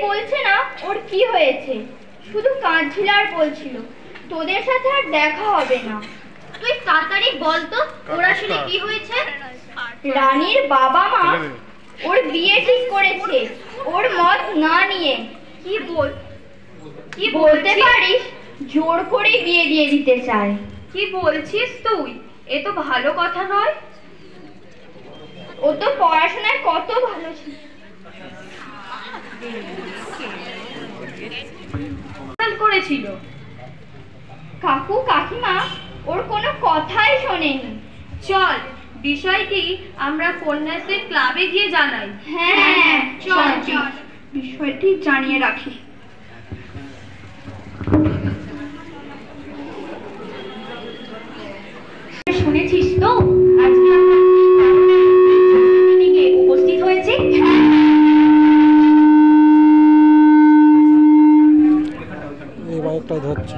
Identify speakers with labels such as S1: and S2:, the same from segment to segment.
S1: বলছে না ওর কি হয়েছে, শুধু কাঁদছিল আর বলছিল তোদের সাথে আর দেখা হবে না। তুই তাড়াতাড়ি বল তো ওর আসলে কি হয়েছে। রানীর বাবা মা ওর বিয়ে ঠিক করেছে ওর মত না নিয়ে। কি বলতে পারিস, জোর করে বিয়ে দিয়ে দিতে চায়। কি বলছিস তুই? এ তো ভালো কথা নয়। ও তো পড়াশোনায় কত ভালো ছিল, করেছিল। কাকু কাকিমা ওর কোনো কথাই শোনেনি। চল বিষয়টি আমরা কন্যাশ্রী ক্লাবে গিয়ে জানাই। হ্যাঁ চল চল, বিষয়টি জানিয়ে রাখি। শুনেছিস তো আজকে উপস্থিত হয়েছে।
S2: এই বাইকটাই ধরছে।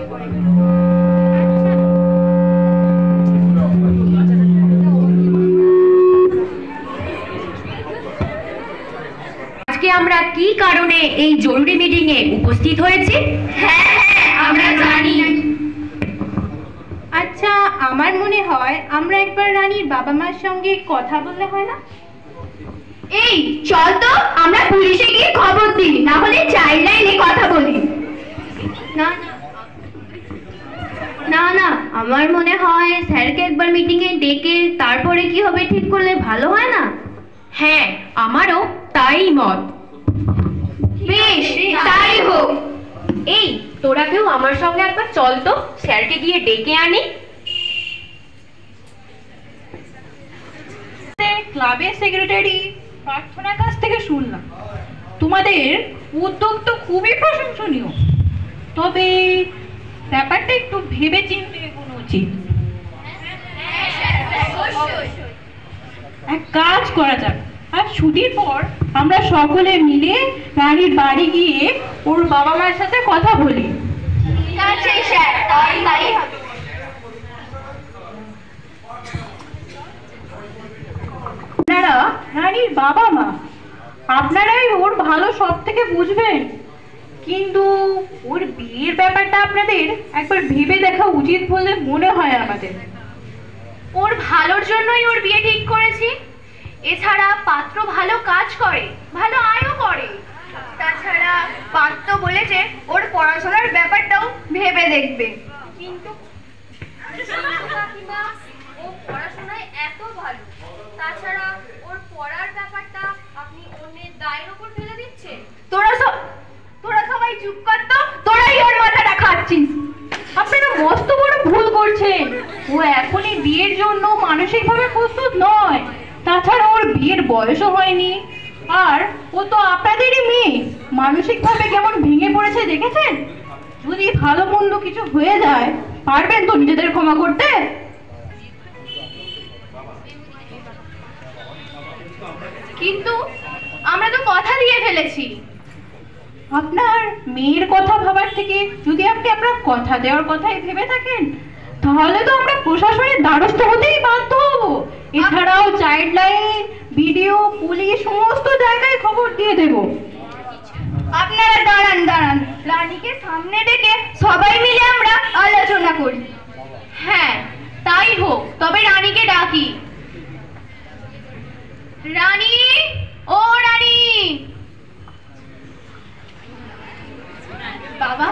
S3: আজকে আমরা কি কারণে এই জরুরি মিটিং এ উপস্থিত হয়েছি?
S1: হ্যাঁ আমরা জানি।
S4: আচ্ছা, আমার মনে হয় আমরা একবার রানীর বাবা মার সঙ্গে কথা বললে হয় না?
S1: এই চল তো আমরা পুলিশে গিয়ে খবর দিই, না হলে চাইল্ড লাইনে কথা বলি। না না না, আমার মনে হয় স্যারকে একবার মিটিং এ ডেকে তারপরে কি হবে ঠিক করলে ভালো হয় না?
S3: হ্যাঁ, আমারও তাই মত।
S1: বেশ তাই হোক।
S3: এই তোরা কেউ আমার সঙ্গে একবার চল তো, স্যারকে গিয়ে ডেকে আনি।
S4: ক্লাবের সেক্রেটারি প্রার্থনার কাছ থেকে শুনলাম তোমাদের উদ্যোগ তো খুবই প্রশংসনীয়, তবে ব্যাপারটা একটু ভেবে চিন্তে এগোনো উচিত। এক কাজ করা যাক, আর ছুটির পর আমরা সকলে মিলে রানীর বাড়ি গিয়ে ওর বাবা মার সাথে কথা বলি। আপনারা রানীর বাবা মা, আপনারাই ওর ভালো সব থেকে বুঝবেন, কিন্তু ওর বিয়ের ব্যাপারটা আপনাদের একবার ভেবে দেখা উচিত বলে মনে হয় আমাদের।
S1: ওর ভালোর জন্যই ওর বিয়ে ঠিক করেছি। এছাড়া পাত্র ভালো কাজ করে, ভালো আয়ও করে। তাছাড়া পাত্র বলেছে ওর পড়াশোনার ব্যাপারটাও ভেবে দেখবে। কিন্তু কাকিমা, ও পড়াশোনায় এত ভালো, তাছাড়া ওর পড়ার ব্যাপারটা আপনি অন্যের দায়ের উপর ফেলে দিচ্ছেন। তোরা সবাই চুপ কর তো, তোরাই ওর মাথাটা খাচ্ছিস।
S4: আপনারা মস্ত বড় ভুল করছেন। ও এখনই বিয়ের জন্য মানসিকভাবে প্রস্তুত নয়, তাছাড়া ওর বিয়ের বয়সও হয়নি। আর ও তো আপনাদেরই মেয়ে, মানসিকভাবে কেমন ভেঙে পড়েছে দেখেছেন? যদি ভালো মন্দ কিছু হয়ে যায়, পারবেন তো নিজেদের ক্ষমা করতে?
S1: কিন্তু আমরা তো কথা দিয়ে ফেলেছি।
S4: আপনার মেয়ের কথা ভাবার থেকে যদি আপনি আপনার কথা দেওয়ার কথাই ভেবে থাকেন, তাহলে তো আমরা প্রশাসনের দ্বারস্থ হতেই বাধ্য হব। এছাড়াও চাইল্ড লাইন, বিডিও, পুলিশ সমস্ত জায়গায় খবর দিয়ে দেব।
S1: আপনারা দাঁড়ান, রানীকে সামনে ডেকে সবাই মিলে আমরা আলোচনা করি। হ্যাঁ তাই হোক, তবে রানীকে ডাকি। রানী, ও রানী। বাবা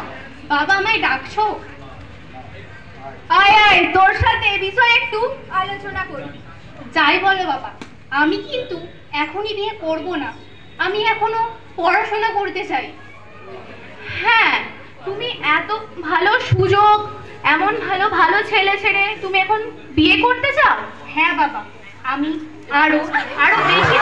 S1: আমায় ডাকছো? আয় আয়, তোর সাথে এ বিষয়ে একটু আলোচনা করি। যাই বলো বাবা, আমি কিন্তু এখনই বিয়ে করব না। আমি এখনো পড়াশোনা করতে চাই। হ্যাঁ, তুমি এত ভালো সুযোগ, এমন ভালো ভালো ছেলে ছেড়ে তুমি এখন বিয়ে করতে চাও? হ্যাঁ বাবা, আমি আরো বেশি